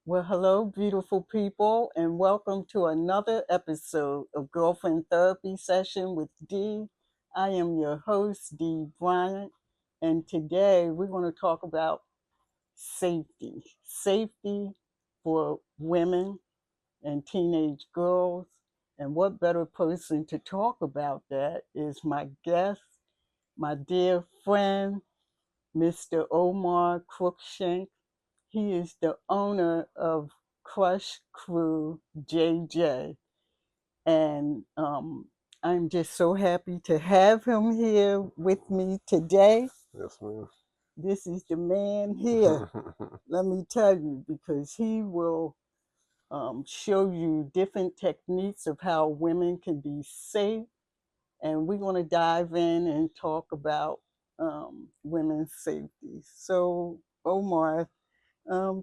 Well, hello, beautiful people, and welcome to another episode of Girlfriend Therapy Session with Dee. I am your host, Dee Bryant, and today we're going to talk about safety. Safety for women and teenage girls. And what better person to talk about that is my guest, my dear friend, Mr. Omar Cruickshank. He is the owner of Crush Crew JJ. And I'm just so happy to have him here with me today. Yes, ma'am. This is the man here, let me tell you, because he will show you different techniques of how women can be safe. And we're going to dive in and talk about women's safety. So, Omar,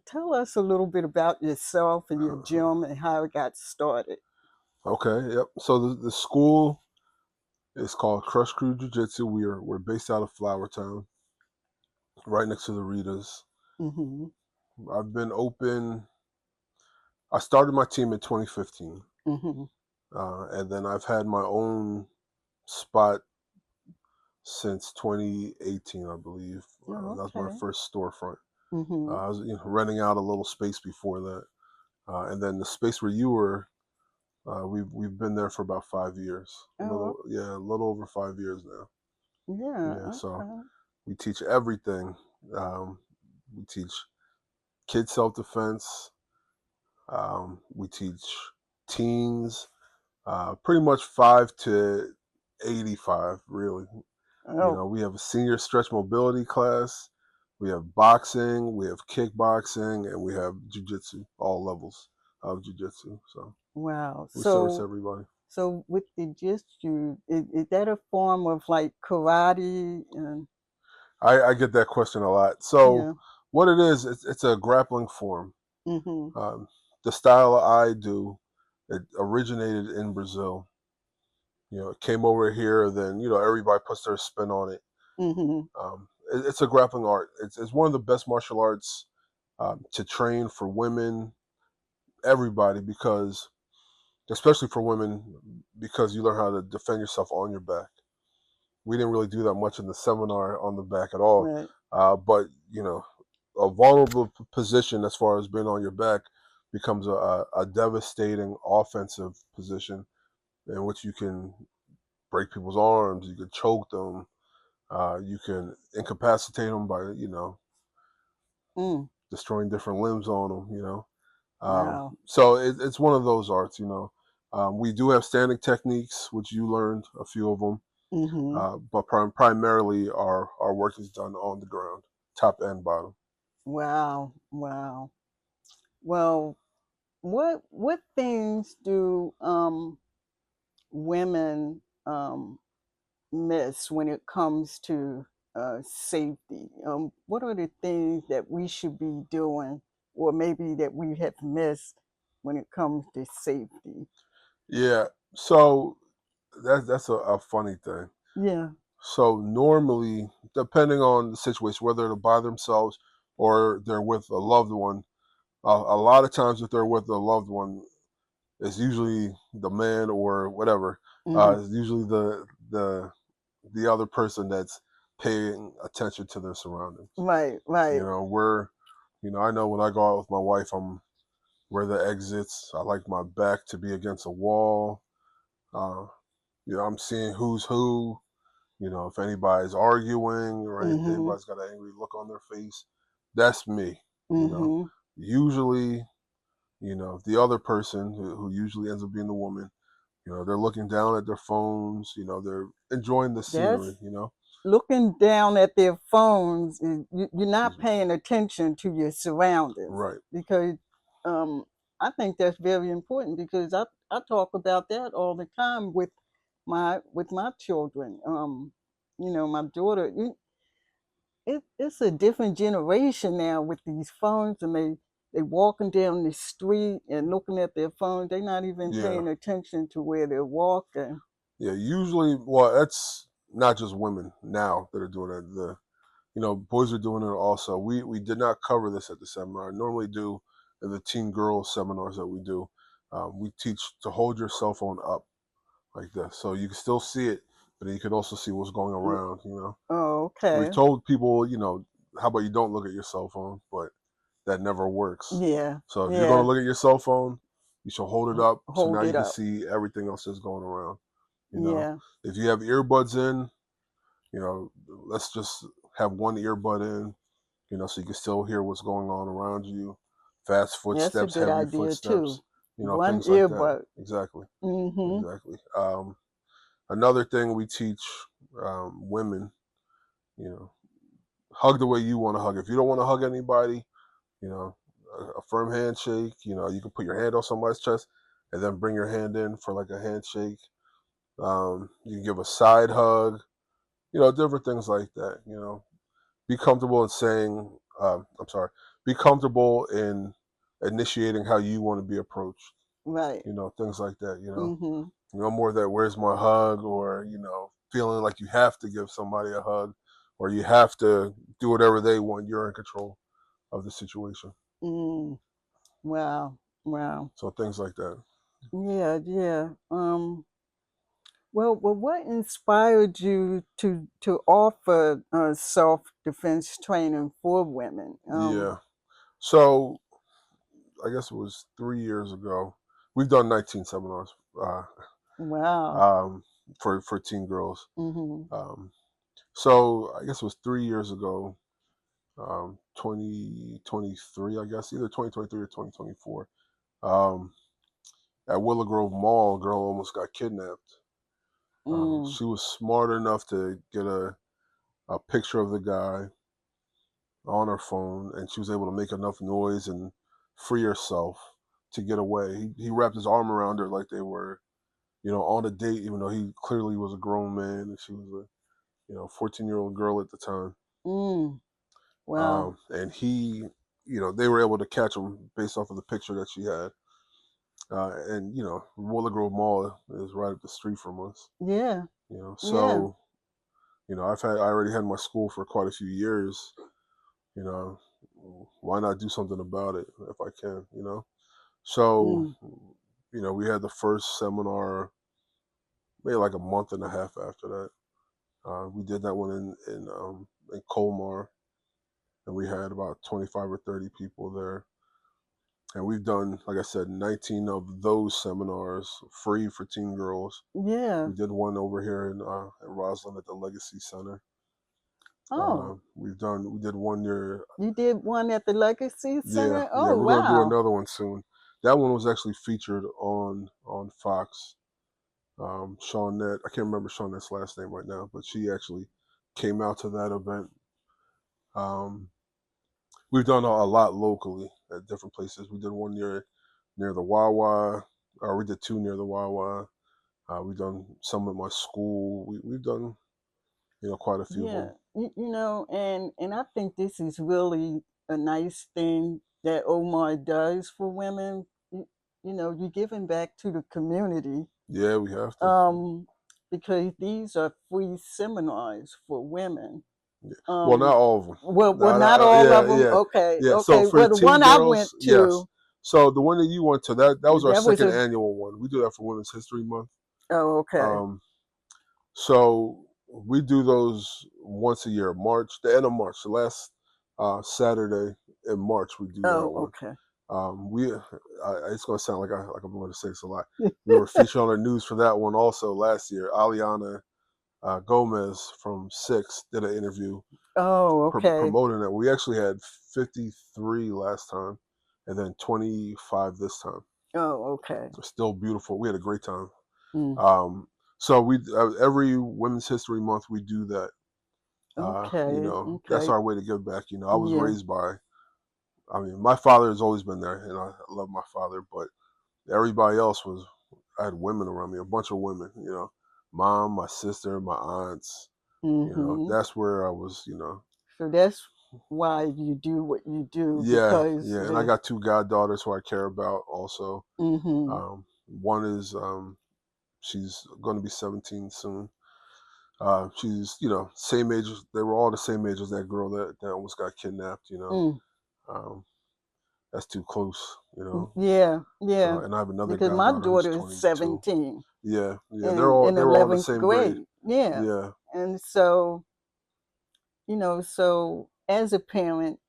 tell us a little bit about yourself and your gym and how it got started. Okay, yep. So the school is called Crush Crew Jiu Jitsu. We're based out of Flowertown, right next to the Ritas. Mm-hmm. I've been open. I started my team in 2015, Mm-hmm. and then I've had my own spot since 2018, I believe. Oh, That was my okay. first storefront. Mm-hmm. I was renting out a little space before that, and then the space where you were. We've been there for about 5 years. Oh, A little over 5 years now. Yeah, yeah. so Okay. we teach everything. Um, we teach kid self defense. We teach teens, pretty much 5 to 85, really. Oh, We have a senior stretch mobility class. We have boxing, we have kickboxing, and we have jujitsu, all levels of jujitsu. So wow. we service So, everybody. so with the jiu, is that a form of like karate? And I get that question a lot. So yeah. what it is, it's a grappling form. Mm-hmm. Um, the style I do, it originated in Brazil. It came over here, then everybody puts their spin on it. Mm-hmm. It's a grappling art. It's one of the best martial arts to train for women, everybody, because especially for women, because you learn how to defend yourself on your back. We didn't really do that much in the seminar on the back at all, Right. but a vulnerable position as far as being on your back becomes a devastating offensive position in which you can break people's arms, you can choke them, you can incapacitate them by Mm. destroying different limbs on them. Wow. So it's one of those arts. We do have standing techniques, which you learned a few of them, Mm-hmm. but primarily our work is done on the ground, top and bottom. Wow. Wow. Well, what things do women miss when it comes to safety? What are the things that we should be doing, or maybe that we have missed when it comes to safety? Yeah. So that's a funny thing. Yeah. So normally, depending on the situation, whether they're by themselves or they're with a loved one, a lot of times if they're with a loved one, it's usually the man or whatever. Hmm. It's usually the other person that's paying attention to their surroundings. Right. Right. I know when I go out with my wife, where the exits. I like my back to be against a wall. Uh, I'm seeing who's who. If anybody's arguing or Hmm. anybody's got an angry look on their face, that's me. You know, Hmm. usually, the other person who usually ends up being the woman, they're looking down at their phones. They're enjoying the scenery. That's looking down at their phones. You're not Excuse me. paying attention to your surroundings, Right. because um, I think that's very important, because I talk about that all the time with my children. My daughter. It's a different generation now with these phones, and they walking down the street and looking at their phones. They're not even Yeah. paying attention to where they're walking. Yeah. Usually, well, that's not just women now that are doing it. Boys are doing it also. We did not cover this at the seminar. I normally do in the teen girls seminars that we do, we teach to hold your cell phone up like this, so you can still see it, but then you can also see what's going around. Oh, We've okay. told people, how about you don't look at your cell phone, but that never works. Yeah. So if you're going to Yeah. look at your cell phone, you should hold it up so now Hold you it can up. see everything else that's going around. You know, Yeah. if you have earbuds in, let's just have one earbud in, so you can still hear what's going on around you. Fast That's a footsteps, good heavy idea footsteps, too. One things like that. earbud. Exactly, Mm-hmm. exactly. Another thing we teach women, you know, hug the way you want to hug. If you don't want to hug anybody, you know, a firm handshake. You can put your hand on somebody's chest and then bring your hand in for like a handshake. You can give a side hug. Different things like that. Be comfortable in saying, I'm sorry, be comfortable in initiating how you want to be approached. Right. Things like that. Mm-hmm. No more that where's my hug, or feeling like you have to give somebody a hug, or you have to do whatever they want. You're in control of the situation. Mm. Wow. Wow. So things like that. Yeah. Yeah. Well, what inspired you to offer self defense training for women? Yeah. So I guess it was 3 years ago. We've done 19 seminars uh, Wow. um, for teen girls. Mm-hmm. Um, so I guess it was 3 years ago, 2023. I guess either 2023 or 2024. Um, at Willow Grove Mall, a girl almost got kidnapped. Mm. She was smart enough to get a picture of the guy on her phone, and she was able to make enough noise and free herself to get away. He wrapped his arm around her like they were, on a date, even though he clearly was a grown man and she was a, 14-year-old girl at the time. Mm. Wow. And he, they were able to catch him based off of the picture that she had. And Willow Grove Mall is right up the street from us. Yeah. Yeah. So I already had my school for quite a few years. you know, why not do something about it if I can, So, Mm. we had the first seminar maybe like a month and a half after that. We did that one in Colmar, and we had about 25 or 30 people there. And we've done, like I said, 19 of those seminars free for teen girls. Yeah. We did one over here in Roslyn at the Legacy Center. Oh, We did one near. you did one at the Legacy Yeah, Center? yeah, Oh, we're gonna do wow. another one soon. That one was actually featured on Fox. Shawnette, I can't remember Shawnette's last name right now, but she actually came out to that event. Um, we've done a lot locally at different places. We did one near the Wawa, or we did two near the Wawa. We've done some at my school. We've done quite a few of Yeah. them. And I think this is really a nice thing that Omar does for women. You're giving back to the community, Yeah, we have to. um, because these are free seminars for women. Yeah. Well, not Um, all of them. well, No, not no, all of yeah, them. yeah, Okay, yeah. So okay. for the Well, the teen one I went girls, yes. to, So the one that you went to, that was our that was second a. annual one. We do that for Women's History Month. Oh, okay. Um, so we do those once a year, March, the end of March, the last Saturday in March. We do that Oh, one. okay. It's going to sound like I'm going to say this a lot. We were featured on the news for that one also last year. Aliana Gomez from Six did an interview Oh, okay. promoting it. We actually had 53 last time, and then 25 this time. Oh, okay. Still beautiful. We had a great time. Mm. Um, so we every Women's History Month we do that. Okay. That's Okay. our way to give back. I was Yeah. raised by. I mean, my father has always been there, and I love my father. But everybody else was. I had women around me, a bunch of women. Mom, my sister, my aunts. Mm-hmm. That's where I was. So that's why you do what you do Yeah, because yeah, and I the. got two goddaughters who I care about also. Mm-hmm. One is she's going to be 17 soon. She's same age. They were all the same age as that girl that almost got kidnapped. Mm. Um, that's too close, you know. Yeah, yeah. So, and I have another Because my goddaughter who's daughter is 22. 17 Yeah, yeah, and in they were all in the 11th same grade. grade. Yeah. Yeah, And so, so as a parent,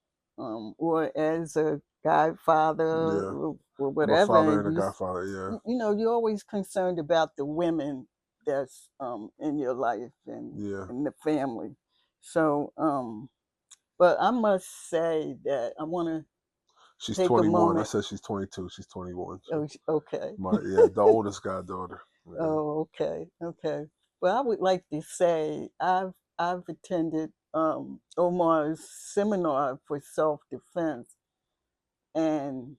or as a godfather yeah. or I'm a whatever, father and a you godfather. Yeah, you're always concerned about the women that's in your life and yeah. in the family. So, but I must say that I want to She's take a 21. I moment. said she's 22. She's 21. So Oh, okay. my yeah, the oldest goddaughter. Yeah. Oh, okay, okay. Well, I would like to say I've attended Omar's seminar for self defense, and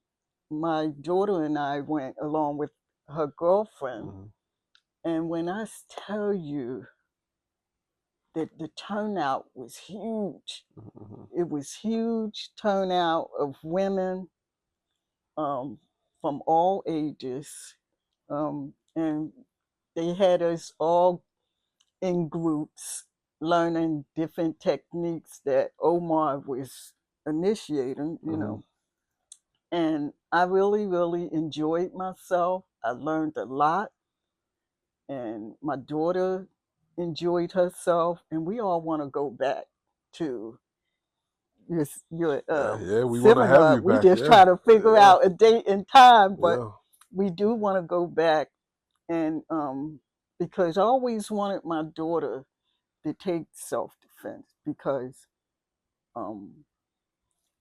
my daughter and I went along with her girlfriend. Mm-hmm. And when I tell you that the turnout was huge, Mm-hmm. it was huge turnout of women um, from all ages, and they had us all in groups learning different techniques that Omar was initiating, Mm-hmm. and I really, really enjoyed myself. I learned a lot, and my daughter enjoyed herself, and we all want to go back to your Yeah, we want to have seminar. you We back. just Yeah, try to figure yeah, out a date and time, but yeah, we do want to go back, and because I always wanted my daughter to take self defense because um,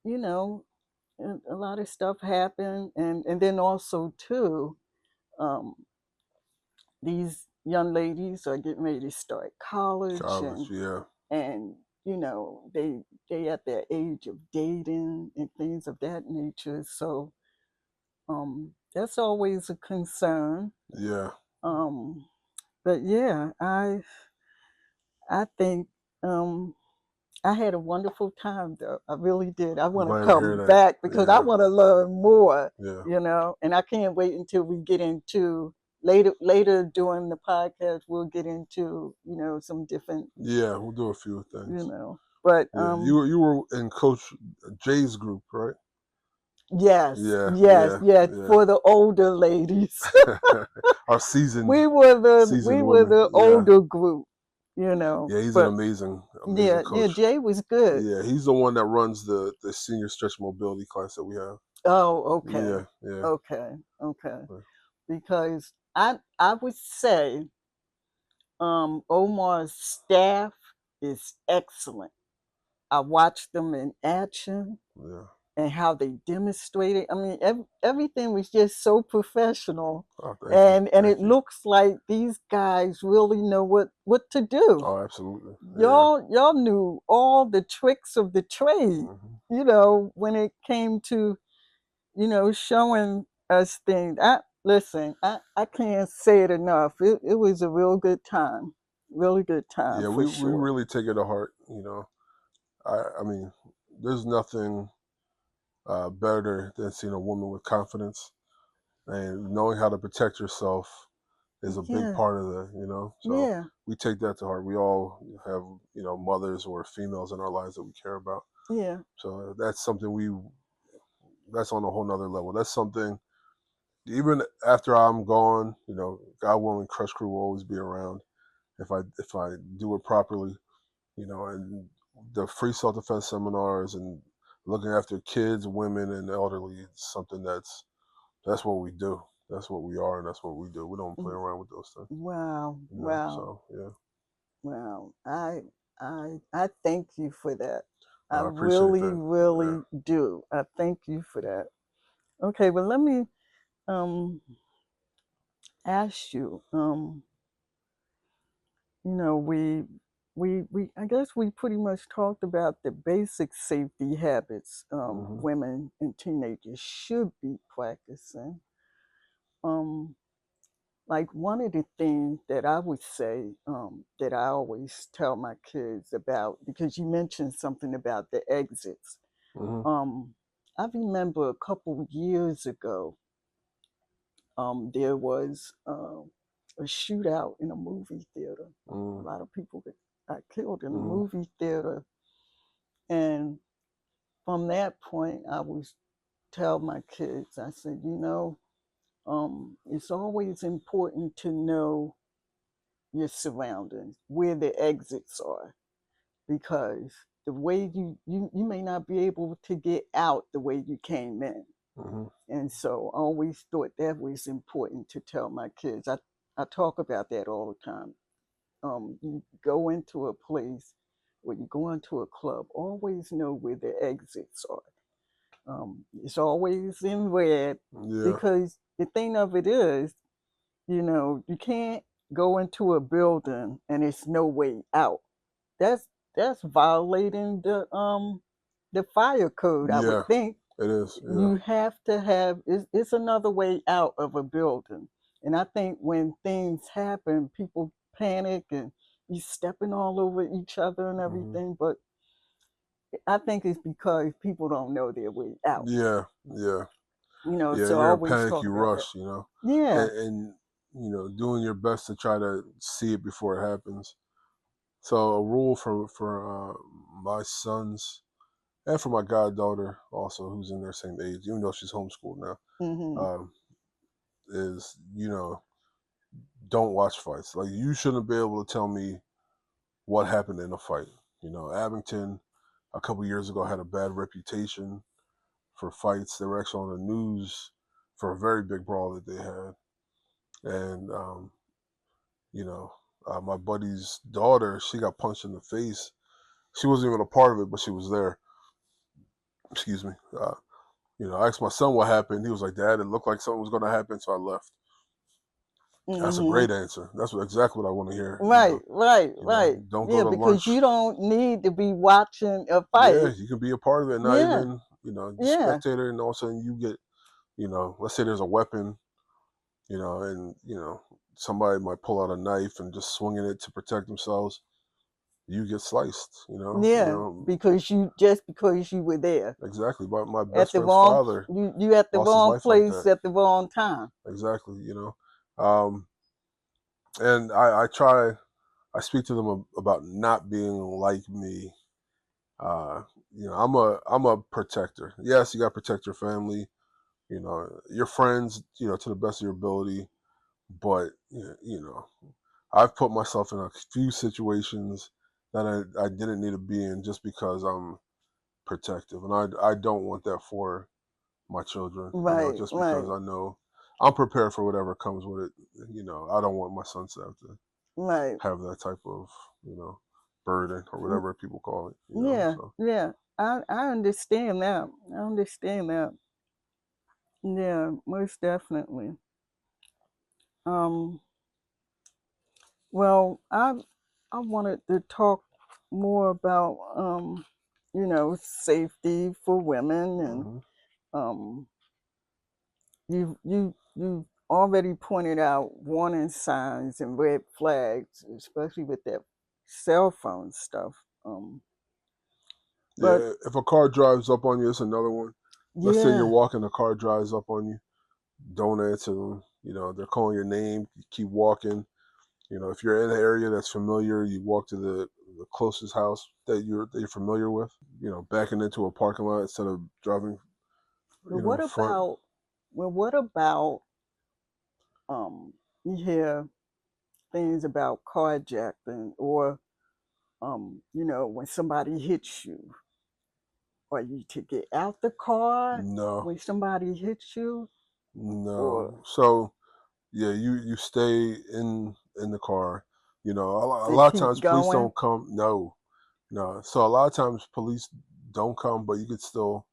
you know a lot of stuff happened, and then also too um, these young ladies are getting ready to start college, college. Yeah, and they at their age of dating and things of that nature. So that's always a concern. yeah. Um, but yeah, I think I had a wonderful time though. I really did. I I'm want to glad to hear come that. back because I Yeah, want to learn more, yeah, and I can't wait until we get into later during the podcast we'll get into, some different, yeah. We'll do a few you things. know. But Yeah, you were in Coach Jay's group, right? yes, Yeah, yes, yeah, yes, yeah. for the older ladies. Our seasoned We seasoned were women. the Yeah, older group. yeah. He's an But amazing yeah, yeah, coach. Jay was good. Yeah, he's the one that runs the senior stretch mobility class that we have. Oh, okay. Yeah, yeah. Okay. Okay. Because I would say Omar's staff is excellent. I watched them in action Yeah. and how they demonstrated. I mean, everything was just so professional, Oh, thank you. and Thank it you. looks like these guys really know what to do. Oh, absolutely. Yeah. Y'all knew all the tricks of the trade. Hmm. When it came to showing us things. I can't say it enough. It was a real good time, really good time Yeah, for we sure. really take it to heart. You know, I mean, there's nothing better than seeing a woman with confidence and knowing how to protect yourself is a big Yeah, part of that. You know, so yeah, we take that to heart. We all have mothers or females in our lives that we care about. yeah, So that's something that's on a whole nother level. That's something even after I'm gone, God willing, Crush Crew will always be around if I do it properly, and the free self defense seminars and looking after kids, women, and elderly is something that's what we do. That's what we are, and that's what we do. We don't play around with those things, wow, wow, So yeah, wow. I thank you for that. I I appreciate really, that. Yeah. really do. I thank you for that. Okay, well, let me um ask you. We I guess we pretty much talked about the basic safety habits Hmm. women and teenagers should be practicing. Um, like one of the things that I would say that I always tell my kids about, because you mentioned something about the exits. Hmm. Um, I remember a couple years ago, there was a shootout in a movie theater. A Hmm. lot of people got killed in the Hmm. movie theater. And from that point, I was tell my kids, I said, it's always important to know your surroundings, where the exits are, because the way you may not be able to get out the way you came in. Mm-hmm. And so I always thought that was important to tell my kids. I talk about that all the time. You go into a place or you go into a club, always know where the exits are. It's always in red, Yeah. because the thing of it is, you can't go into a building and it's no way out. That's violating the fire code, I would Yeah. think. It is. Yeah. You have to have, it's another way out of a building. And I think when things happen, people panic and you stepping all over each other and Mm-hmm. everything. But I think it's because people don't know their way out. Yeah. Yeah. Yeah. So I You're in always panic. talk You about that. rush. You know, Yeah. and doing your best to try to see it before it happens. So a rule for my sons and for my goddaughter also, who's in their same age, even though she's homeschooled now, Hmm. is don't watch fights. Like, you shouldn't be able to tell me what happened in a fight. Abington a couple years ago had a bad reputation for fights. They were actually on the news for a very big brawl that they had, and you know, my buddy's daughter, she got punched in the face. She wasn't even a part of it, but she was there. Excuse me. I asked my son what happened. He was like, "Dad, it looked like something was going to happen, so I left." That's a Hmm. great answer. That's exactly what I want to hear. Right, right, right. Don't go Yeah, to because lunch. you don't need to be watching a Yeah, fight. you can be a part of it, not Yeah, even, yeah, spectator, and all of a sudden you get, let's say there's a weapon, and, somebody might pull out a knife and just swinging it to protect themselves. You get sliced, yeah. Because you were there exactly. But my at best the friend's wrong, father you at the lost his wrong life like place that. at the wrong time. Exactly. Um, and I speak to them about not being like me. Uh, I'm a protector. Yes, you got to protect your family, your friends, to the best of your ability. But I've put myself in a few situations that I didn't need to be in just because I'm protective, and I don't want that for my children. Right, Just because right, I know I'm prepared for whatever comes with it. I don't want my sons to right. have that type of burden or Mm, whatever people call it. yeah, So yeah. I understand that. I understand that. Yeah, most definitely. Um, well, I wanted to talk more about safety for women, and hmm um you already pointed out warning signs and red flags, especially with that cell phone stuff. But yeah, if a car drives up on you, it's another one. Let's say you're yeah, walking, a car drives up on you. Don't answer them. They're calling your name. You keep walking. If you're in an area that's familiar, you walk to the closest house that you're familiar with. Backing into a parking lot instead of driving, but what front. about what about you hear things about carjacking, or when somebody hits you, are you to get out the car No, when somebody hits you, or no. So yeah, you stay in the car. A they lot of keep times police going? don't come. No, no. So a lot of times police don't come, but you could still,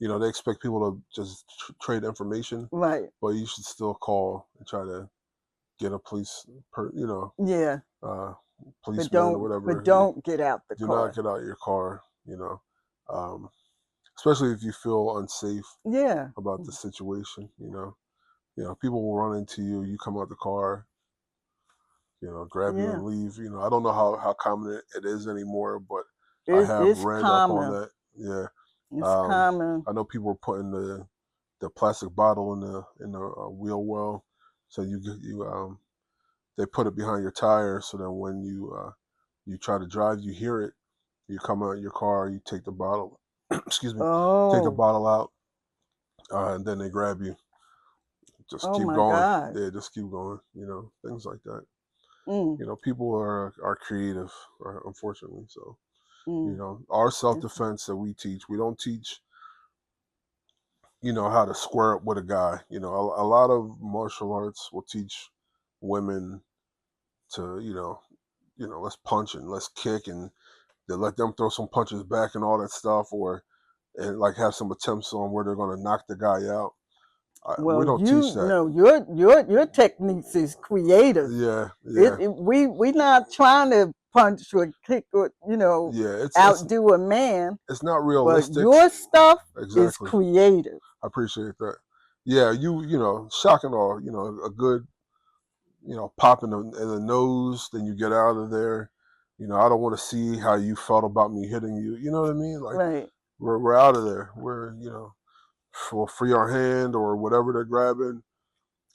they expect people to just trade information, Right. but you should still call and try to get a Yeah. uh, But policeman or don't but whatever. don't get out the Do not car. get out of your car. Um, Especially if you feel unsafe Yeah. about the situation. People will run into you. You come out the car, grab you Yeah. and leave. I don't know how common it is anymore, but I It's have it's read up on common. that. Yeah. It's common. I know people were putting the plastic bottle in the wheel well, so they put it behind your tire, so that when you try to drive, you hear it. You come out of your car, you take the bottle, excuse me, take the Oh. bottle out, and then they grab you. Just Oh keep my going. God. Yeah, just keep going. Things like that. Mm, People are creative, unfortunately. So, mm. our self It's, defense that we teach, we don't teach, how to square up with a guy. A lot of martial arts will teach women to, let's punch and let's kick and they let them throw some punches back and all that stuff, or and like have some attempts on where they're going to knock the guy out. We well, don't teach you that. know your techniques is creative. Yeah, yeah, We not trying to punch or kick or yeah. outdo a man, It's not but realistic. your stuff is Exactly. creative. I appreciate that. Yeah, shock and awe. A good pop in the nose, then you get out of there. I don't want to see how you felt about me hitting you. You know what I mean? Like Right. we're out of there. We'll free our hand or whatever they're grabbing.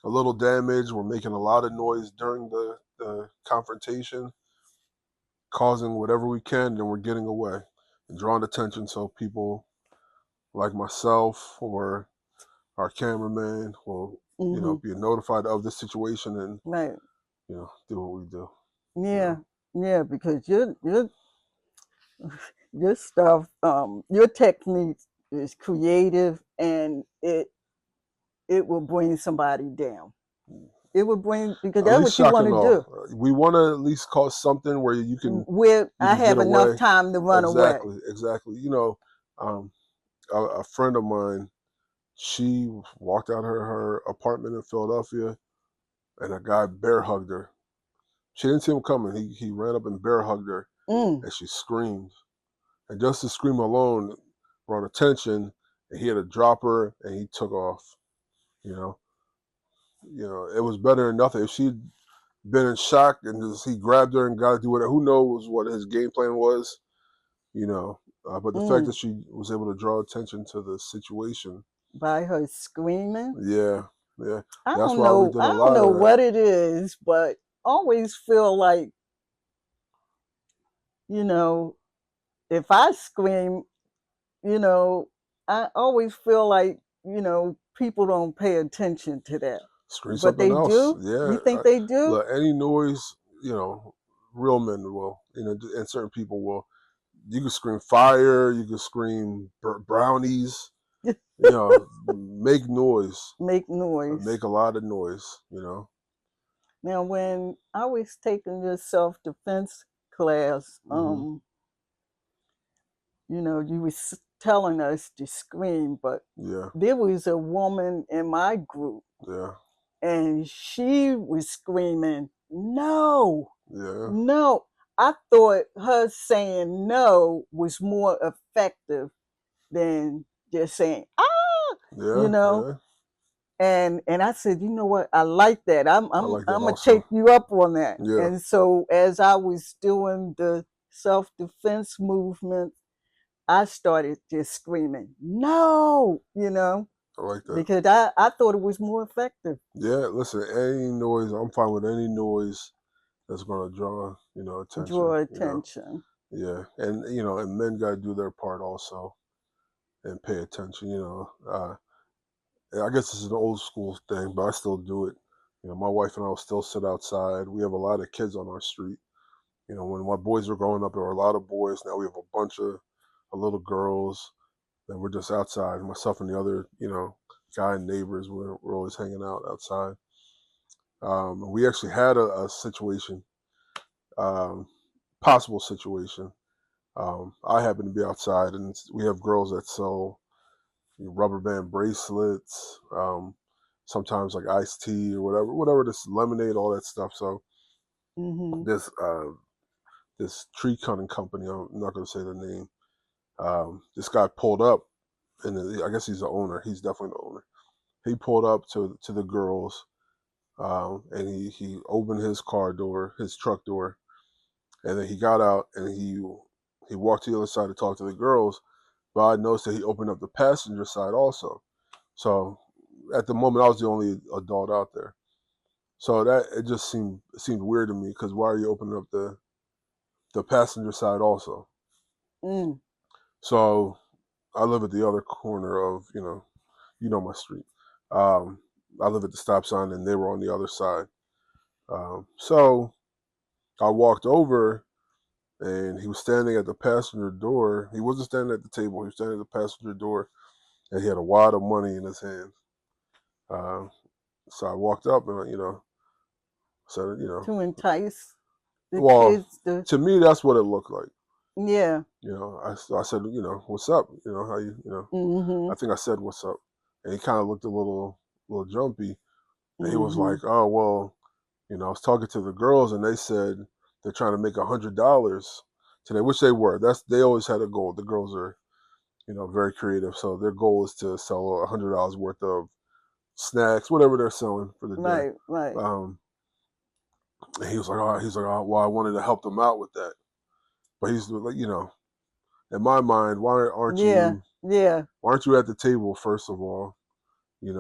A little damage. We're making a lot of noise during the confrontation, causing whatever we can, and we're getting away and drawing attention so people like myself or our cameraman will, Mm-hmm. be notified of the situation and, Right. do what we do. You Yeah. know, Yeah. Because your stuff, your technique is creative, and it will bring somebody down. It will bring because at that's least what you shock want and to awe. do. We want to at least cause something where you can Where you I can get have enough away. time to run away. Exactly, exactly. Um, a friend of mine, she walked out her apartment in Philadelphia, and a guy bear hugged her. She didn't see him coming. He ran up and bear hugged her, Mm, and she screamed. And just the scream alone brought attention, and he had to drop her, and he took off. You know, it was better than nothing. If she'd been in shock and just he grabbed her and got to do whatever, who knows what his game plan was. You know, but the fact that mm. she was able to draw attention to the situation, By her screaming. yeah, yeah, I that's don't why we know. did I a don't lot know of that. what it is, but always feel like you know if I scream, you know, I always feel like people don't pay attention to that, Scream but something they else, do. yeah. You think they do? Look, any noise, real men will, and certain people will. You can scream fire, you can scream brownies, make noise, Make noise. make a lot of noise, Now, when I was taking your self defense class, hmm you was telling us to scream, but yeah, there was a woman in my group, yeah, and she was screaming, "No, yeah, no." I thought her saying no was more effective than just saying "ah," you yeah, know. yeah. And I said, you know what? I like that. I'm I I'm like that I'm gonna also. take you up on that. Yeah, And so as I was doing the self defense movement, I started just screaming, no, I like that. because I thought it was more effective. Yeah, listen, any noise, I'm fine with any noise that's gonna draw, attention. Draw attention. Yeah, and and men gotta do their part also and pay attention. I guess it's an old school thing, but I still do it. My wife and I will still sit outside. We have a lot of kids on our street. When my boys were growing up, there were a lot of boys. Now we have a bunch of little girls, and we're just outside. Myself and the other, guy neighbors, we're always hanging out outside. We actually had a situation, um, possible situation. I happen to be outside, and we have girls that sell rubber band bracelets, sometimes like iced tea or whatever, this lemonade, all that stuff. So Hmm. this tree cutting company, I'm not going to say the name. This guy pulled up, and I guess he's the owner. He's definitely the owner. He pulled up to the girls, and he opened his car door, his truck door, and then he got out and he walked to the other side to talk to the girls. But I noticed that he opened up the passenger side also. So at the moment, I was the only adult out there. So that it just seemed weird to me because why are you opening up the passenger side also? Mm. So I live at the other corner of You know my street. I live at the stop sign, and they were on the other side. So I walked over, and he was standing at the passenger door. He wasn't standing at the table. He was standing at the passenger door, and he had a wad of money in his hand. Uh, so I walked up, and said, To entice the well, kids to, to me, that's what it looked like. yeah. I said, what's up? How Mm-hmm. I think I said, what's up? And he kind of looked a little jumpy. And he was Mm-hmm. like, oh, well, I was talking to the girls and they said they're trying to make $100 today, which they were. They always had a goal. The girls are, very creative. So their goal is to sell $100 worth of snacks, whatever they're selling for the day. Right, right. Um, and he was like, oh, well, I wanted to help them out with that. But he's like, in my mind, why aren't Yeah, you yeah. why aren't you at the table first of all? And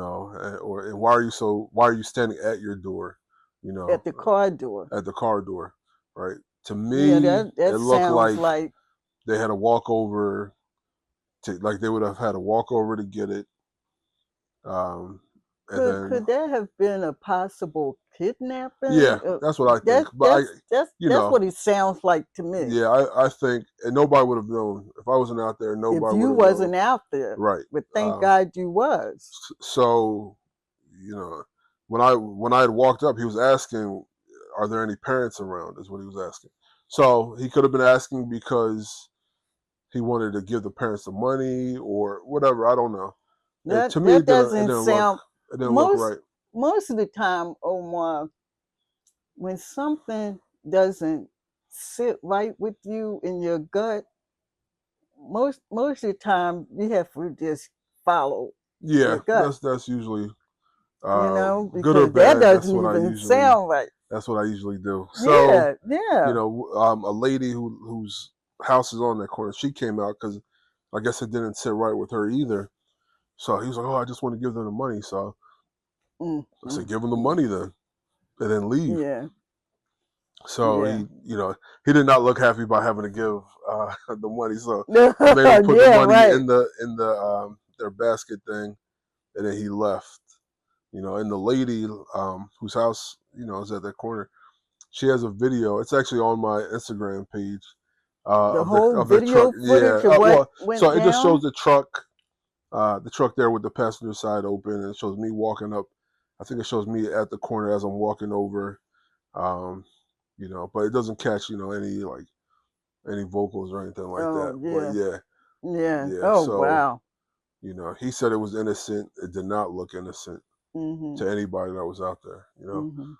why are you standing at your door? At the car door. At the car door, right? To Yeah, me, that it looked sounds like like. they had a walkover like they would have had a walkover to get it. And then Could that have been a possible kidnapping? yeah, that's what I think. That But that's what it sounds like to me. yeah, I think, and nobody would have known if I wasn't out there. If Nobody would you have known, wasn't out there, right? but thank Um, God you was. so you know, when I had walked up, he was asking, "Are there any parents around?" Is what he was asking. So he could have been asking because he wanted to give the parents the money or whatever. I don't know. To me, That doesn't sound. it didn't look most right. most of the time, Omar, when something doesn't sit right with you in your gut, most of the time you have to just follow Yeah, your gut, that's usually uh, good or because that bad. doesn't even sound right. That's what I usually do. So Yeah, yeah. a lady whose house is on that corner, she came out because I guess it didn't sit right with her either. So he was like, "Oh, I just want to give them the money." So Mm, I said, mm, "Give them the mm. money then, and then leave." Yeah, So yeah. he did not look happy by having to give the money. So I made him put the Yeah, money right. in the their basket thing, and then he left. And the lady whose house is at that corner, she has a video. It's actually on my Instagram page The of the whole of the truck. video Yeah, footage of what well, so went it just shows down. the truck there with the passenger side open, and it shows me walking up. I think it shows me at the corner as I'm walking over. Um, but it doesn't catch any vocals or anything like that. Oh But yeah, yeah, yeah. yeah. Oh So wow. he said it was innocent. It did not look innocent Mhm, to anybody that was out there. mhm.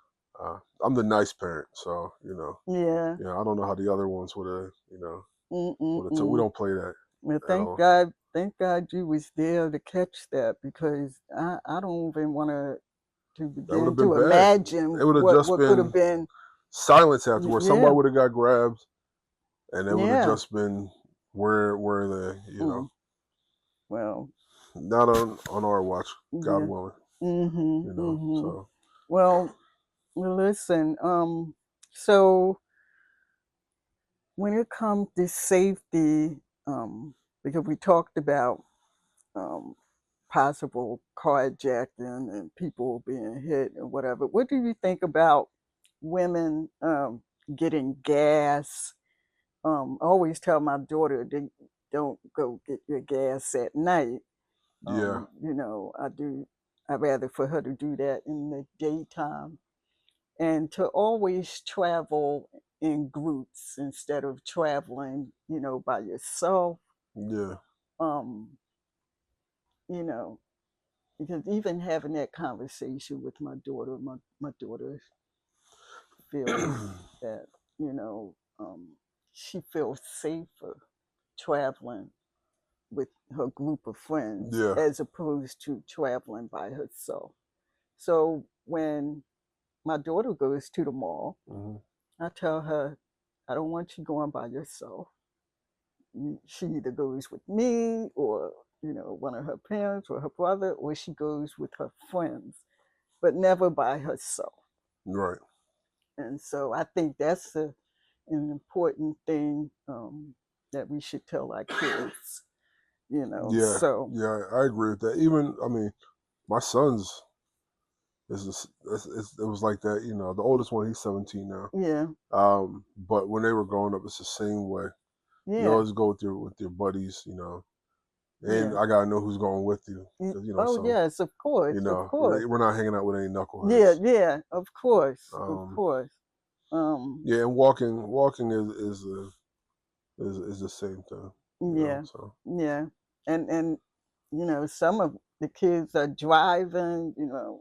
I'm the nice parent, so Yeah. I don't know how the other ones Mm mm would have. We mm. don't play that Well, at thank all. God. Thank God you was there to catch that, because I don't even want to That would begin have been to bad. It imagine would have just what could have been been. silence afterwards. Somebody Yeah, would have got grabbed, and it would have yeah. just been where are they? Mm. Well, Not on our watch, God yeah. willing. Mhm, mhm. So Well, listen. So when it comes to safety, because we talked about um, possible carjacking and people being hit and whatever, what do you think about women getting gas? I always tell my daughter, don't go get your gas at night. yeah, I do. I'd rather for her to do that in the daytime, and to always travel in groups instead of traveling, by yourself. yeah, Um, you know, because even having that conversation with my daughter feels that, you know, she feels safer traveling with her group of friends yeah. as opposed to traveling by herself. So when my daughter goes to the mall, Hmm. I tell her, I don't want you going by yourself. She either goes with me or, one of her parents or her brother, or she goes with her friends, but never by herself. Right. And so I think that's an important thing that we should tell our kids. Yeah, So yeah, I agree with that. Even, I mean, my son's it was like that. The oldest one, he's 17 now. yeah, But when they were growing up, it's the same way. You yeah, always go with your buddies, and yeah. I gotta know who's going with you, because Oh so yes, of course, of course. we're not hanging out with any Yeah, knuckleheads. yeah, of course, of Um, course. Um, yeah, and walking is the same thing. yeah, So yeah, and some of the kids are driving.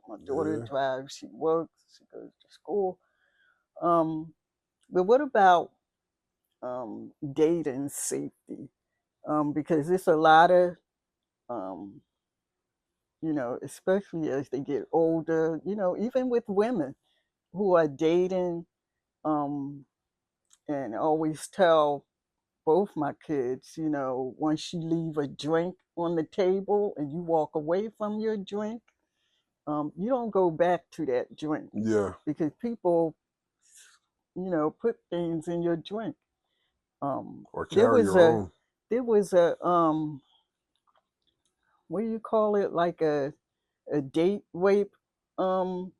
My daughter yeah, drives. She works. She goes to school. Um, but what about dating safety? Because it's a lot of um, especially as they get older. Even with women who are dating, um, and I always tell both my kids, once you leave a drink on the table and you walk away from your drink, you don't go back to that drink yeah, because people, put things in your drink. Um, or there carry was your a, own. there was a, what do you call it? Like a date rape, um,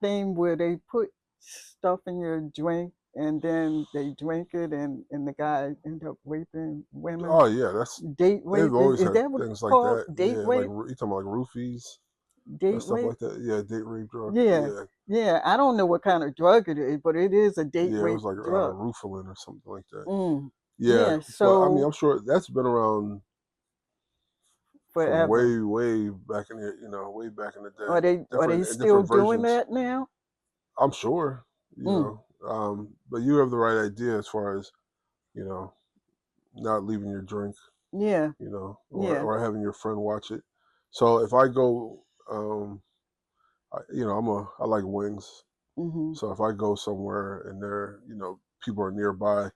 thing where they put stuff in your drink and then they drink it and the guy end up raping women. Oh yeah, Date they've rape always is had that what things it's like called? that. Date Yeah, like rape? you talking about like roofies and Date stuff rape? like that. Yeah, date rape drug. Yeah, Yeah, yeah. I don't know what kind of drug it is, but it is a date yeah, it rape was like drug. Rufalin or something like that. Mm. Yeah, Yeah. but I mean, So I'm sure that's been around from forever. way back in the way back in the Are day. they Different still different doing versions. that now? I'm sure, Mm. but you have the right idea as far as you know not leaving your drink, Yeah. Yeah. or having your friend watch it. So if I go, I like wings. Mhm. So if I go somewhere and people are nearby,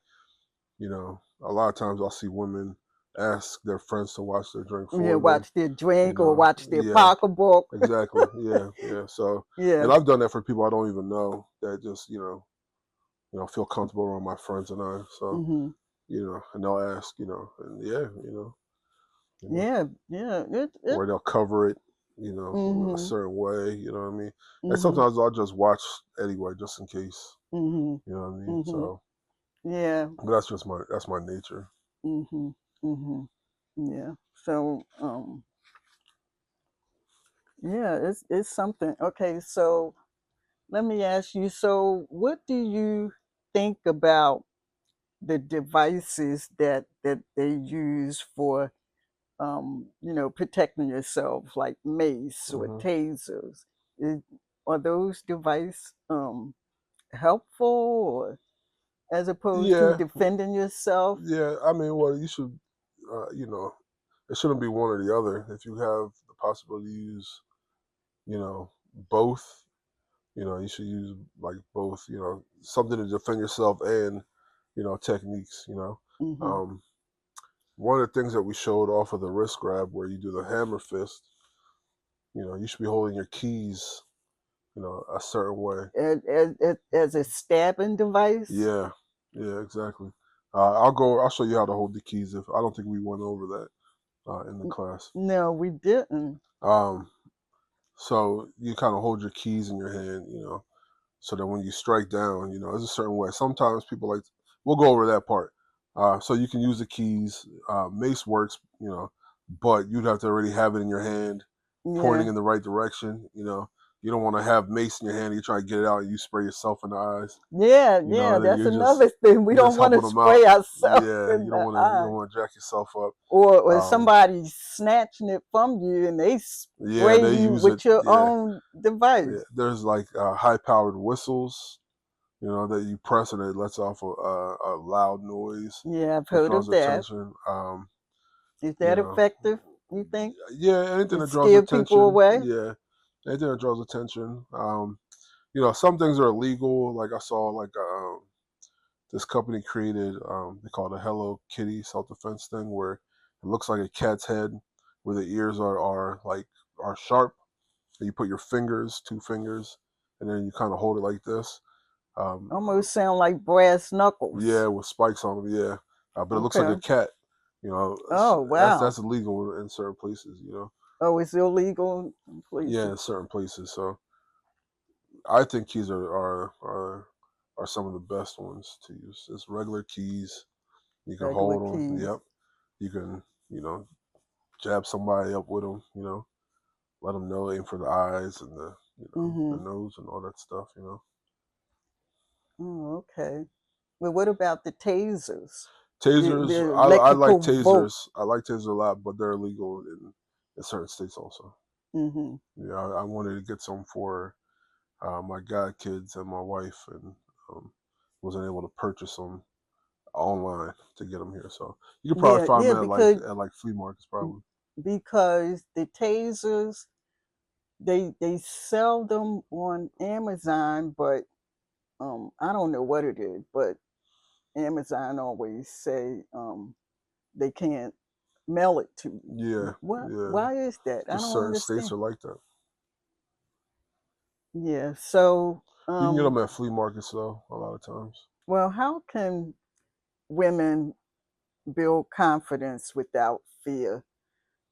a lot of times I'll see women ask their friends to watch their drink Yeah. for them. Watch their drink or watch their Yeah, pocketbook. exactly. Yeah, yeah. So, Yeah. and I've done that for people I don't even know that just feel comfortable around my friends and I. So, Mhm. and they'll ask, and yeah, you know, Yeah. Yeah. It. or they'll cover it, a Mhm. certain way. You know what I mean? And Mhm. sometimes I'll just watch anyway, just in case. Mhm. You know what I mean? Mhm. So, Yeah. but that's my nature. Mhm. Mhm. Yeah. So yeah, it's something. Okay, so let me ask you, so what do you think about the devices that they use for protecting yourself, like mace or Hmm. tasers? Is, are those devices helpful, or as opposed to Yeah, defending yourself? yeah. I mean, well, you should, it shouldn't be one or the other. If you have the possibility to use, you know, both, you should use like both. Something to defend yourself and, techniques. Mm-hmm. Um, One of the things that we showed off of the wrist grab, where you do the hammer fist, you should be holding your keys, a certain way. As a stabbing device? Yeah, yeah, exactly. I'll show you how to hold the keys. If I don't think we went over that in the class. No, we didn't. Um, so you kind of hold your keys in your hand, so that when you strike down, there's a certain way. Sometimes people we'll go over that part. So you can use the keys. Mace works, but you'd have to already have it in your hand, pointing Yeah. in the right direction. You don't want to have mace in your hand. You try to get it out, and you spray yourself in the eyes. Yeah, yeah, And then that's another thing. We you're don't just want to helping them out. spray ourselves Yeah, in the you eye. don't want to jack yourself up. Or Um, somebody snatching it from you and they yeah, spray and they you use it. with your Yeah, own yeah. device. There's like high powered whistles, that you press and it lets off a loud noise Yeah, I've that heard draws of that. attention. Is You that know, effective, you think? yeah, anything To that draws scare people attention. away? Yeah, anything that draws attention. Some things are illegal. Like I saw, like this company created, they call it a Hello Kitty self defense thing, where it looks like a cat's head, where the ears are sharp. And you put your two fingers, and then you kind of hold it like this. Um, Almost sound like brass knuckles. yeah, with spikes on them. Yeah, but it looks like a Okay. cat. You know, Oh, wow. that's illegal in certain places. You know, Oh, it's illegal in yeah, places. in certain places. So I think keys are some of the best ones to use. Just regular keys. You can Regular hold them. keys. Yep. You can, you know, jab somebody up with them. You know, let them know, aim for the eyes and the Mm-hmm. nose and all that stuff. You know, Oh, okay. Well, what about the tasers? tasers. The I like electrical vote. tasers. I like tasers a lot, but they're illegal in certain states also. Mm-hmm. Yeah, I wanted to get some for my god kids and my wife, and um, wasn't able to purchase them online to get them here. So you could probably Yeah, find yeah, them at like flea markets, probably. because the tasers they sell them on Amazon, but I don't know what it is, but Amazon always say they can't mail it to you. Yeah, What? yeah. Why is that? I Just don't certain states understand. are like that. Yeah. So, You can get them at flea markets though. A lot of times. well, how can women build confidence without fear?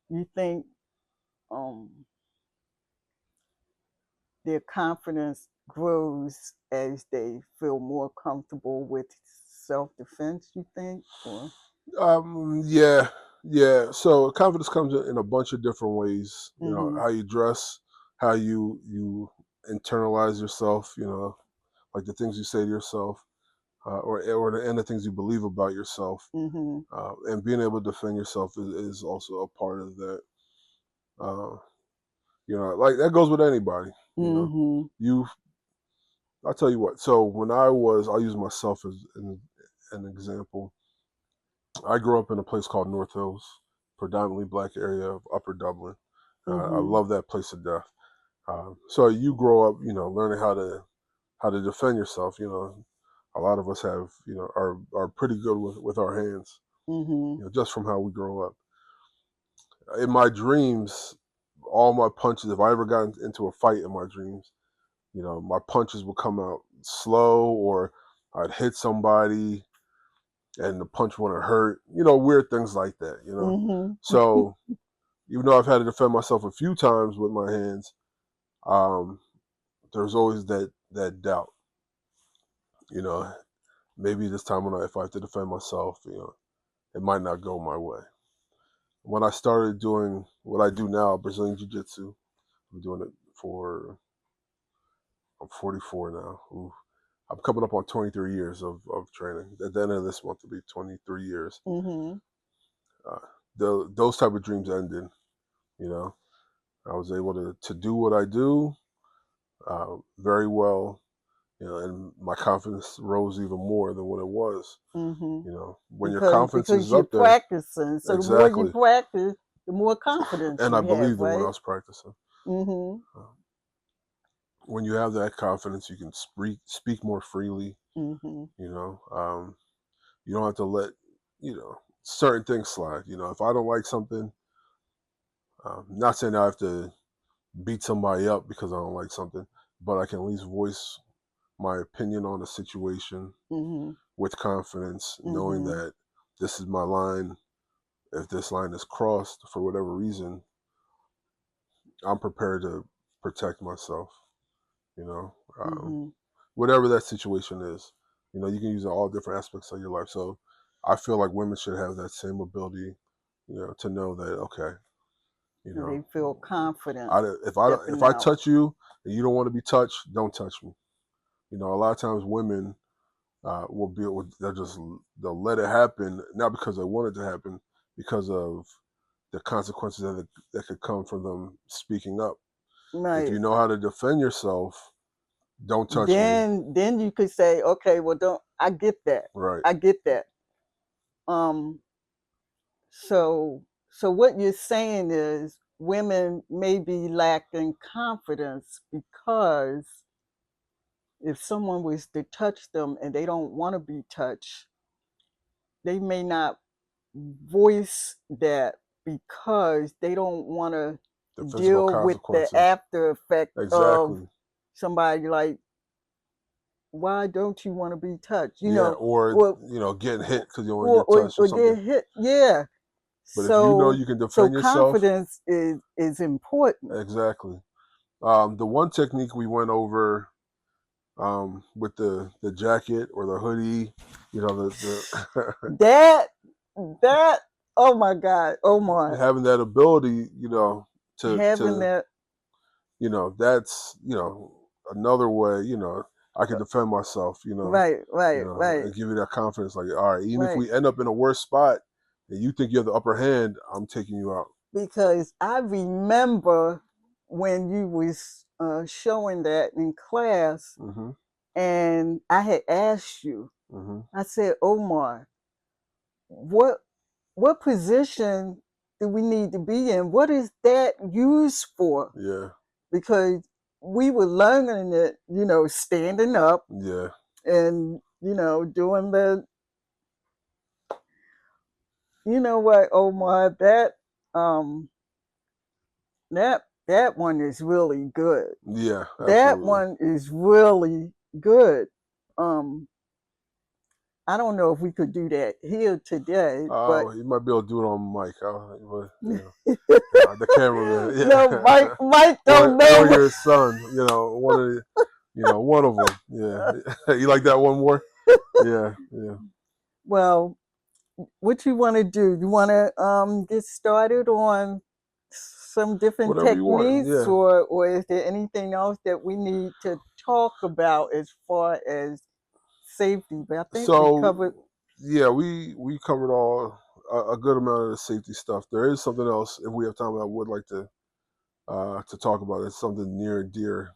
You think um, their confidence grows as they feel more comfortable with self-defense? You think, or Yeah, yeah. So confidence comes in a bunch of different ways. You know, mm-hmm, how you dress, how you internalize yourself. You know, like the things you say to yourself, and the things you believe about yourself, mm-hmm, and being able to defend yourself is also a part of that. Uh, you know, like that goes with anybody. You know, mm-hmm, you. I'll tell you what. So I'll use myself as an example. I grew up in a place called North Hills, predominantly black area of Upper Dublin. I mm-hmm, love that place to death. So you grow up, you know, learning how to defend yourself. You know, a lot of us have, you know, are pretty good with our hands. mm-hmm, You know, just from how we grow up. In my dreams, all my punches. If I ever got into a fight in my dreams, you know, my punches would come out slow, or I'd hit somebody and the punch wouldn't hurt. You know, weird things like that. You know, mm-hmm, so even though I've had to defend myself a few times with my hands, um, there's always that doubt. You know, maybe this time when if I have to defend myself, you know, it might not go my way. When I started doing what I do now, Brazilian Jiu Jitsu, I'm doing it for I'm 44 now. Ooh. I'm coming up on 23 years of training. At the end of this month, will be 23 years. mm-hmm. Uh, those type of dreams ended. You know, I was able to do what I do very well. You know, and my confidence rose even more than what it was. Mm-hmm. You know, when your confidence Because is you're up there, practicing. So the more you exactly. practice, the more confidence And I you have, believed it when I right? was practicing. Mm-hmm. Uh, when you have that confidence, you can speak more freely. Mm-hmm. You know, you don't have to let certain things slide. You know, if I don't like something, not saying I have to beat somebody up because I don't like something, but I can at least voice my opinion on a situation Mm-hmm. with confidence, knowing Mm-hmm. that this is my line. If this line is crossed for whatever reason, I'm prepared to protect myself. You know, Mm-hmm. whatever that situation is. You know, you can use it in all different aspects of your life. So I feel like women should have that same ability, you know, to know that okay, you And they know, feel confident I if stepping I out. touch you and you don't want to be touched, don't touch me. You know, a lot of times women they'll let it happen not because they want it to happen, because of the consequences that could come from them speaking up. If Right. you know how to defend yourself, don't touch me. Then you could say, okay, well don't I get that. Right. I get that. Um so so what you're saying is women may be lacking confidence because if someone was to touch them and they don't want to be touched, they may not voice that because they don't want to The physical deal with the consequences. after effect of Exactly. somebody like, why don't you want to be touched? Yeah. Or Or getting hit because you don't want to or get or, touched or or something. get hit. Yeah. But if you know So you can so defend yourself, confidence is important. exactly. The one technique we went over with the jacket or the hoodie, you know, the That that oh my God, Omar, having that ability, having to that that's another way, I can defend myself, right, right, right, and give you that confidence. Like, all right, even if right. we end up in a worse spot and you think you have the upper hand, I'm taking you out. Because I remember when you was showing that in class, Mm-hmm. and I had asked you. Mm-hmm. I said, Omar, what what position do we need to be in? What is that used for? Yeah. Because we were learning it, standing up Yeah. and doing the, what, Omar, um that one is really good. Yeah. That Absolutely. one is really good. Um, I don't know if we could do that here today, but You might be able to do it on mic. But, no, the cameraman. Mike, Yeah. Mike or don't or know. your son. One of the, one of them. Yeah. You like that one more? Yeah. Yeah. Well, what you want to do? You want to get started on some different Whatever you want. techniques, Yeah. or is there anything else that we need to talk about as far as safety? But I think we So covered. yeah, we covered all a good amount of the safety stuff. There is something else if we have time I would like to talk about. It's something near and dear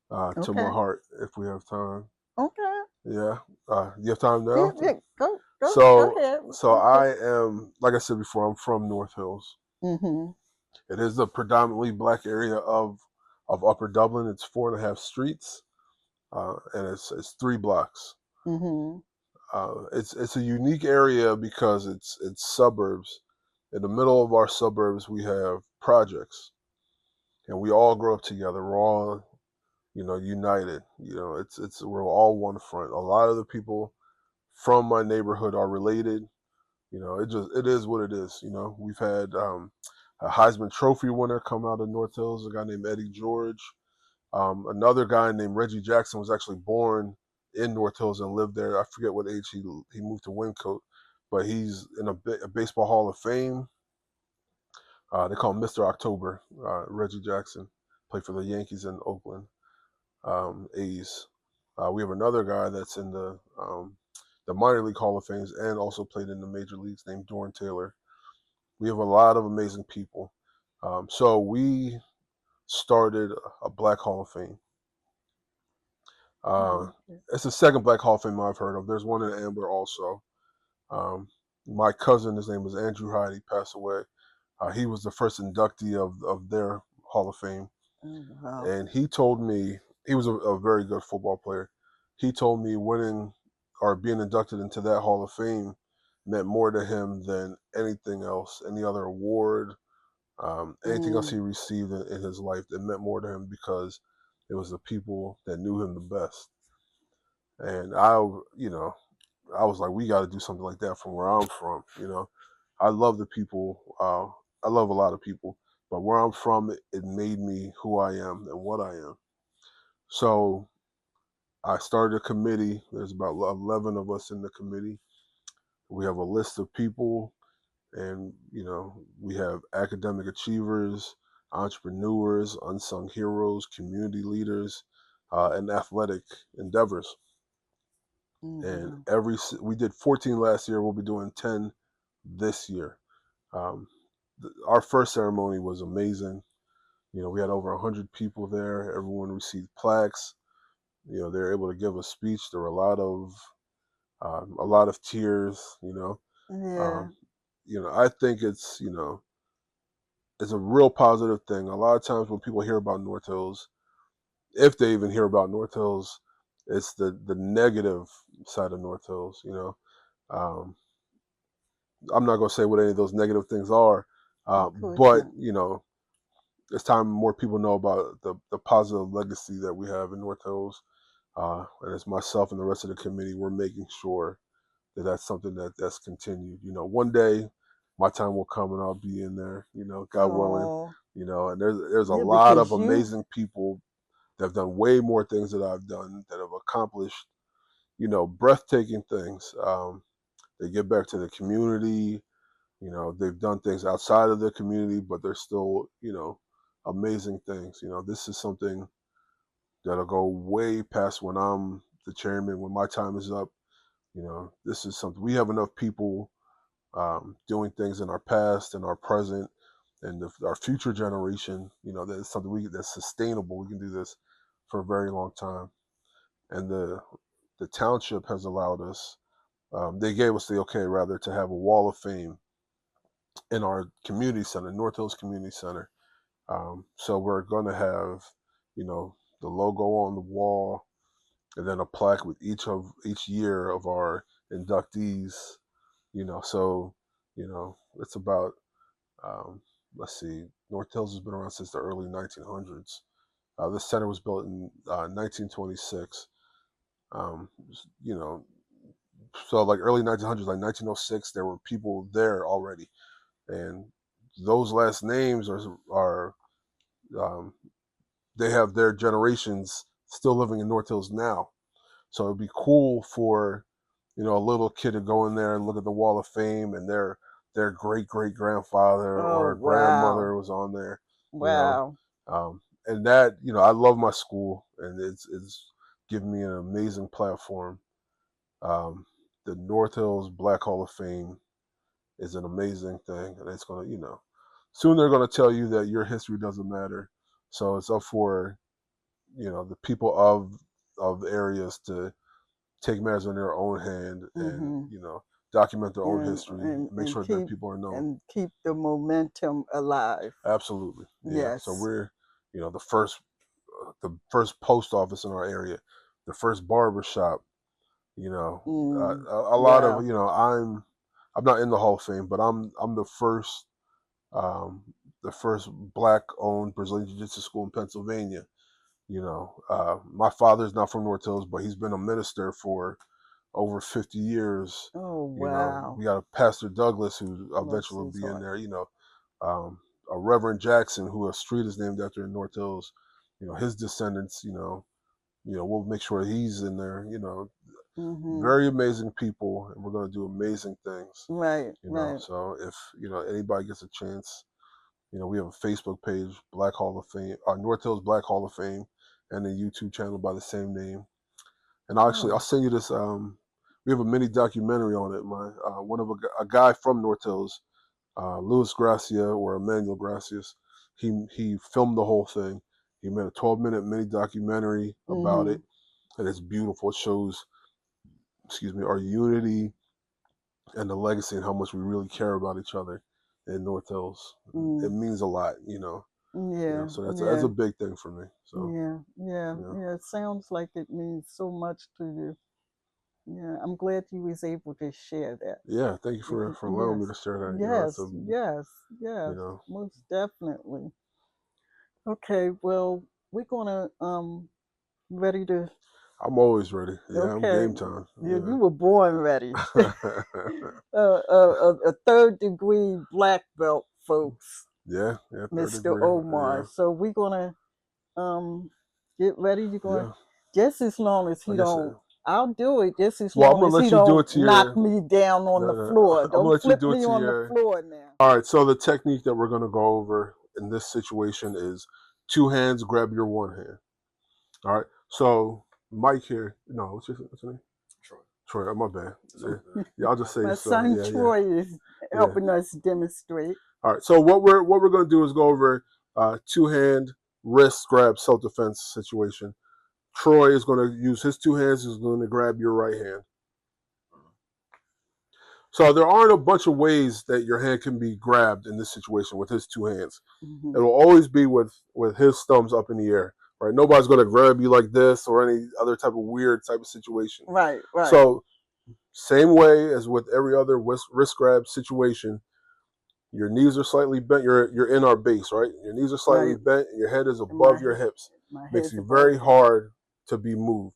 to my Okay, heart if we have time. okay, Yeah. You have time yeah, now? yeah. Go So ahead. so Okay. I am, like I said before, I'm from North Hills. Mhm. It is a predominantly black area of Upper Dublin. It's 4.5 streets, and it's 3 blocks. Mhm. It's a unique area because it's suburbs. In the middle of our suburbs, we have projects, and we all grow up together. We're all united. It's we're all one front. A lot of the people from my neighborhood are related. It is what it is. We've had a Heisman Trophy winner come out of North Hills, a guy named Eddie George. Another guy named Reggie Jackson was actually born in North Hills and lived there. I forget what age he moved to Wyncote, but he's in a baseball Hall of Fame. They call him Mr. October. Reggie Jackson played for the Yankees in Oakland A's. We have another guy that's in the minor league Hall of Fames and also played in the major leagues named Dorn Taylor. We have a lot of amazing people. So we started a Black Hall of Fame. Uh, Oh, okay. it's the second Black Hall of Fame I've heard of. There's one in Amber also. Um, my cousin, his name was Andrew Hyde. He passed away. He was the first inductee of their Hall of Fame, Oh, wow. and he told me he was a very good football player. He told me winning or being inducted into that Hall of Fame meant more to him than anything else, any other award, anything else Mm, he received in his life. It meant more to him because it was the people that knew him the best. And I was like, we got to do something like that from where I'm from. I love the people. I love a lot of people, but where I'm from, it made me who I am and what I am. So I started a committee. There's about 11 of us in the committee. We have a list of people, and we have academic achievers, entrepreneurs, unsung heroes, community leaders, and athletic endeavors. mm, And wow. we did 14 last year. We'll be doing 10 this year. Um, our first ceremony was amazing. We had over 100 people there. Everyone received plaques. They were able to give a speech. There were a lot of tears. Yeah. Um, I think it's a real positive thing. A lot of times when people hear about North Hills, if they even hear about North Hills, it's the negative side of North Hills. Um, I'm not going to say what any of those negative things are, Of course but not. it's time more people know about the positive legacy that we have in North Hills. And it's myself and the rest of the committee. We're making sure that that's something that's continued. One day my time will come and I'll be in there, God willing. Oh, And there's a yeah, lot of because you. amazing people that have done way more things that I've done, that have accomplished, breathtaking things. They give back to the community. They've done things outside of the community, but they're still, amazing things. This is something that'll go way past when I'm the chairman, when my time is up. This is something, we have enough people doing things in our past and our present and our future generation. That's something that's sustainable. We can do this for a very long time. And the township has allowed us. They gave us the okay, rather, to have a wall of fame in our community center, North Hills Community Center. So we're going to have, the logo on the wall, and then a plaque with each year of our inductees. So it's about, let's see, North Hills has been around since the early 1900s. This center was built in 1926. Um, you know, so like early 1900s, like 1906, there were people there already, and those last names are um, they have their generations still living in North Hills now. So it'd be cool for a little kid to go in there and look at the Wall of Fame, and their great great grandfather Oh, or wow. grandmother was on there. You know, Wow. and that I love my school, and it's given me an amazing platform. Um, the North Hills Black Hall of Fame is an amazing thing, and it's gonna soon they're gonna tell you that your history doesn't matter. So it's up for the people of areas to take matters in their own hand and Mm-hmm. document their own And, history and and make and sure that keep people are known. and keep the momentum alive. Absolutely, yeah. So Yes. we're the first post office in our area, the first barber shop. Mm. A lot of Wow. I'm not in the Hall of Fame, but I'm um, the first black owned Brazilian Jiu Jitsu school in Pennsylvania. My father's not from North Hills, but he's been a minister for over 50 years. Oh, We wow. got a Pastor Douglas who Bless eventually will his be in heart. there. Um, a Reverend Jackson, who a street is named after in North Hills. His descendants. We'll make sure he's in there. Mm-hmm. Very amazing people, and we're going to do amazing things. Right. Right. So if anybody gets a chance, we have a Facebook page, Black Hall of Fame, North Hills Black Hall of Fame, and a YouTube channel by the same name. And I'll Oh. send you this. We have a mini documentary on it. My one of a guy from North Hills, Luis Gracia or Emmanuel Gracias. He filmed the whole thing. He made a 12-minute mini documentary about Mm-hmm. it, and it's beautiful. It shows, excuse me, our unity and the legacy and how much we really care about each other in North Hills. It Mm. means a lot, Yeah. So that's a Yeah. big thing for me. So Yeah. Yeah. yeah, Yeah. It sounds like it means so much to you. Yeah. I'm glad you was able to share that. yeah. Thank you for Because allowing yes. me to share that. It's Yes. a Yes. you Yes. know Most definitely. Okay. Well, we're gonna ready to. I'm always ready. Yeah, I'm Okay. game time. Yeah, Yeah. you were born ready. A third degree black belt, folks, Yeah, yeah, third Mr. degree. Omar. Yeah, So we're gonna get ready. You're gonna yeah. just as long as he Like I said, don't. I'll do it just as well, I'm long gonna as he let you do don't it to knock your. me down on No, the no, floor. I'm gonna Don't let you flip do it me to on the your. floor now. All right. So the technique that we're gonna go over in this situation is two hands grab your one hand. All right. So Mike here. No, what's your name? Troy. Troy. Oh, my bad. Yeah, I'll just say your My stuff. son Yeah, yeah, Troy is yeah. helping us demonstrate. All right. So what we're gonna do is go over two hand wrist grab self defense situation. Troy is going to use his two hands. Is going to grab your right hand. So there aren't a bunch of ways that your hand can be grabbed in this situation with his two hands. It Hmm. will always be with his thumbs up in the air. Right? Nobody's going to grab you like this or any other type of weird type of situation. Right, right. So same way as with every other wrist grab situation, your knees are slightly bent. You're in our base, right? Your knees are slightly Right. bent, and your head is And above your hips. my Makes head's it above very him. hard to be moved.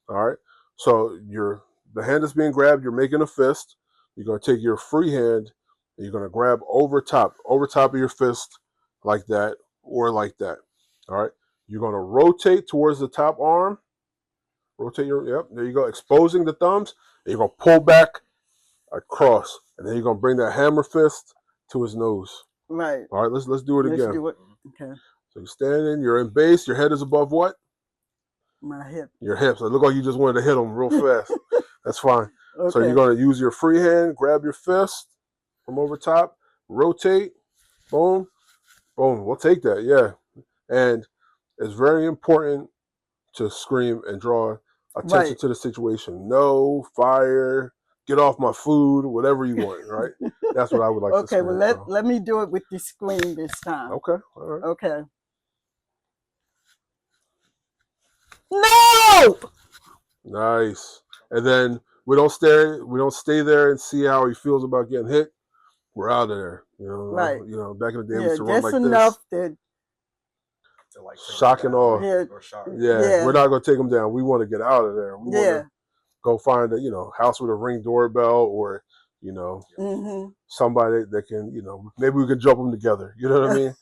All right. So the hand is being grabbed. You're making a fist. You're going to take your free hand And you're going to grab over top of your fist like that or like that. All right. You're going to rotate towards the top arm. Rotate yep, there you go. Exposing the thumbs. And you're going to pull back across. And then you're going to bring that hammer fist to his nose. Right. All right, let's do it again. Let's do it. Okay. So you're standing, you're in base, your head is above what? My hip. Your hips. It looked like you just wanted to hit them real fast. That's fine. Okay. So you're going to use your free hand, grab your fist from over top, rotate, boom, boom. We'll take that, yeah. And it's very important to scream and draw attention to the situation. No, fire, get off my food, whatever you want, right? That's what I would like to scream. Okay, well, let me do it with the scream this time. Okay, all right. Okay. No! Nice. And then we don't stay there and see how he feels about getting hit. We're out of there. Right. Back in the day we used to run like enough this. To like shock and awe. Yeah. We're not gonna take him down. We want to get out of there. We want to go find a house with a Ring doorbell or somebody that can maybe we can jump them together. You know what I mean?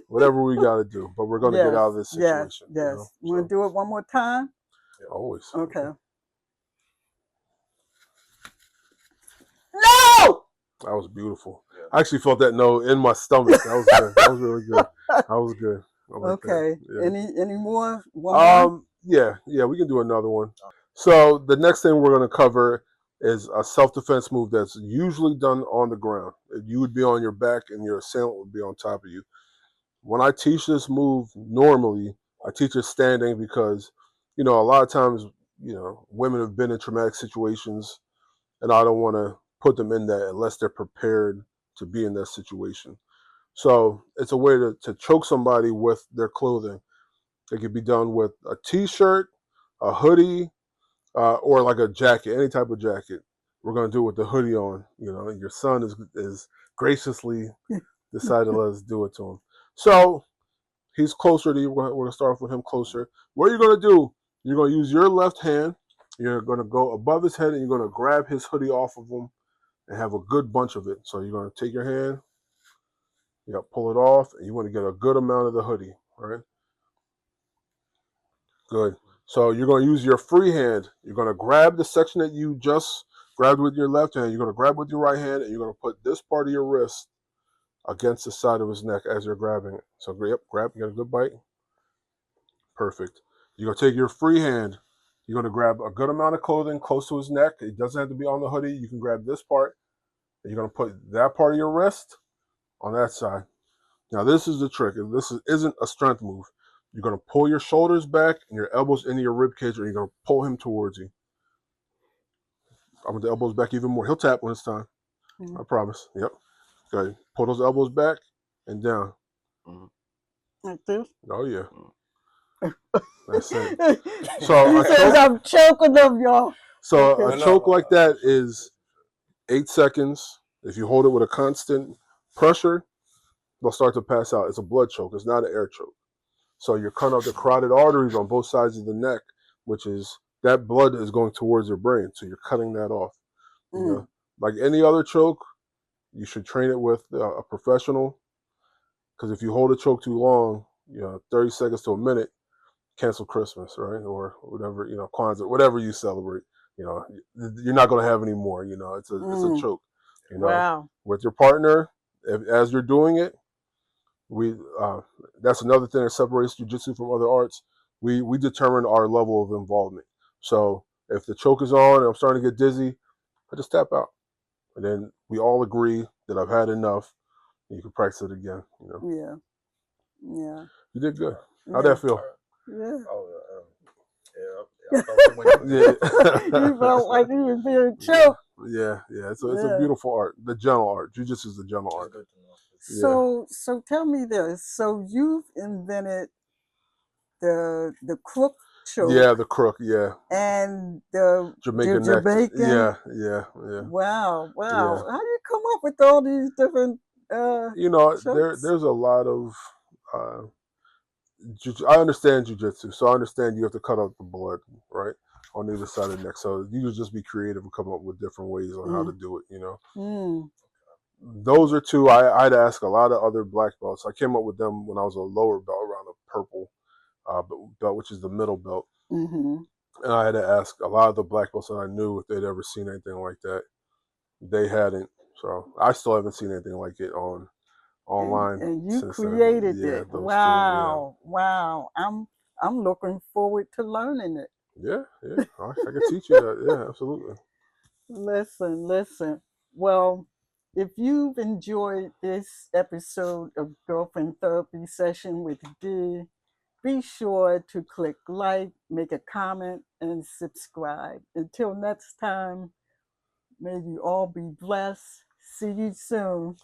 Whatever we got to do, but we're going to get out of this situation. Yes. You want to do it one more time? Always. Okay. No! That was beautiful. Yeah. I actually felt that no in my stomach. That was good. That was really good. That was good. Okay. Yeah. Any more? Yeah, we can do another one. So the next thing we're going to cover is a self-defense move that's usually done on the ground. You would be on your back and your assailant would be on top of you. When I teach this move, normally I teach it standing because, a lot of times, women have been in traumatic situations and I don't want to put them in that unless they're prepared to be in that situation. So it's a way to choke somebody with their clothing. It could be done with a t-shirt, a hoodie, or like a jacket, any type of jacket. We're going to do it with the hoodie on, and your son is graciously decided to let us do it to him. So he's closer to you. We're going to start off with him closer. What are you going to do? You're going to use your left hand. You're going to go above his head and you're going to grab his hoodie off of him and have a good bunch of it. So you're going to take your hand, pull it off, and you want to get a good amount of the hoodie, right? Good. So you're going to use your free hand. You're going to grab the section that you just grabbed with your left hand. You're going to grab with your right hand and you're going to put this part of your wrist against the side of his neck as you're grabbing it. So grab, you got a good bite. Perfect. You're going to take your free hand. You're going to grab a good amount of clothing close to his neck. It doesn't have to be on the hoodie. You can grab this part. And you're going to put that part of your wrist on that side. Now this is the trick. This isn't a strength move. You're going to pull your shoulders back and your elbows into your rib cage and you're going to pull him towards you. I want the elbows back even more. He'll tap when it's time. I promise. Yep. Okay, pull those elbows back and down. Like this? Oh, yeah. That's it. So he says I'm choking them, y'all. So a choke like that is 8 seconds. If you hold it with a constant pressure, they'll start to pass out. It's a blood choke. It's not an air choke. So you're cutting out the carotid arteries on both sides of the neck, which is that blood is going towards your brain. So you're cutting that off. Like any other choke, you should train it with a professional, because if you hold a choke too long, 30 seconds to a minute, cancel Christmas, right? Or whatever, Kwanzaa, whatever you celebrate, you're not going to have any more, it's a choke, Wow. With your partner, as you're doing it, that's another thing that separates jiu-jitsu from other arts. We determine our level of involvement. So if the choke is on and I'm starting to get dizzy, I just tap out. And then we all agree that I've had enough. And you can practice it again. Yeah. Yeah. You did good. How'd that feel? Yeah. You felt like you were being choked. Yeah. It's a beautiful art. The gentle art. Jiu-jitsu is the gentle art. So tell me this. So you've invented the Crook Choke. Yeah, the crook, yeah. And the Jamaican Necktie. Yeah. Wow. Yeah. How do you come up with all these different there's a lot of I understand jiu-jitsu, so I understand you have to cut out the blood, right, on either side of the neck. So you just be creative and come up with different ways on how to do it, those are two. I'd ask a lot of other black belts. I came up with them when I was a lower belt, around a purple belt, which is the middle belt. Mm-hmm. And I had to ask a lot of the black belts that I knew if they'd ever seen anything like that. They hadn't. So I still haven't seen anything like it online And you since then. created Yeah, it. those two. Yeah. Wow. Wow. I'm looking forward to learning it. Yeah, yeah. I could teach you that. Yeah, absolutely. Listen, listen. Well, if you've enjoyed this episode of Girlfriend Therapy Session with D, be sure to click like, make a comment, and subscribe. Until next time, may you all be blessed. See you soon.